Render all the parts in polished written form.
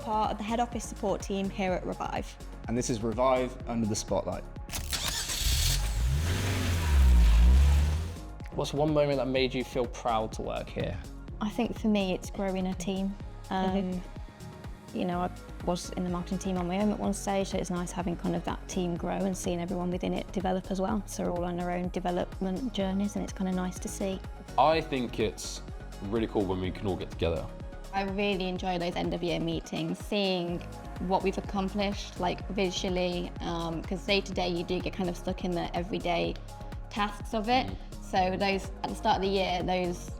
part of the head office support team here at Revive. And this is Revive Under the Spotlight. What's one moment that made you feel proud to work here? I think for me, it's growing a team. You know, I was in the marketing team on my own at one stage, so it's nice having kind of that team grow and seeing everyone within it develop as well. So we're all on our own development journeys, and it's kind of nice to see. I think it's really cool when we can all get together. I really enjoy those end of year meetings, seeing what we've accomplished, like visually, because day to day you do get kind of stuck in the everyday tasks of it. So those, at the start of the year, those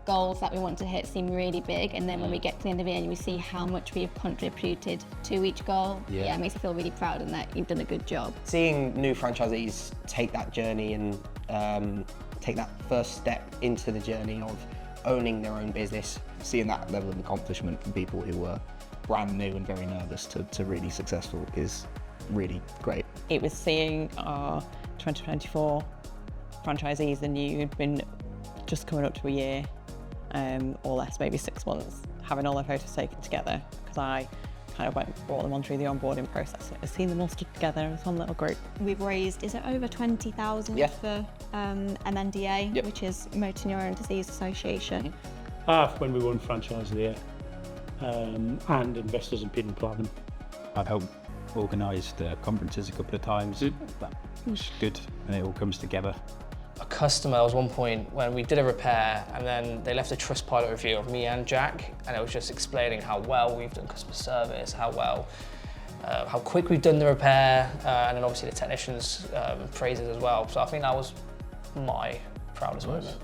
goals that we want to hit seem really big, and then when we get to the end of the year and we see how much we've contributed to each goal, yeah, it makes me feel really proud and that you've done a good job. Seeing new franchisees take that journey and take that first step into the journey of owning their own business. Seeing that level of accomplishment from people who were brand new and very nervous to really successful is really great. It was seeing our 2024 franchisees, the new, who'd been just coming up to a year, or less, maybe 6 months, having all their photos taken together, because I kind of brought them on through the onboarding process. I've seen them all stood together as one little group. We've raised, is it over 20,000 for MNDA, which is Motor Neurone Disease Association. Half when we won Franchise of the Year, and Investors in Pin Platinum. I've helped organise the conferences a couple of times. That was good, and it all comes together. A customer was one point when we did a repair, and then they left a Trustpilot review of me and Jack, and it was just explaining how well we've done customer service, how well, how quick we've done the repair, and then obviously the technicians' praises as well. So I think that was my proudest moment.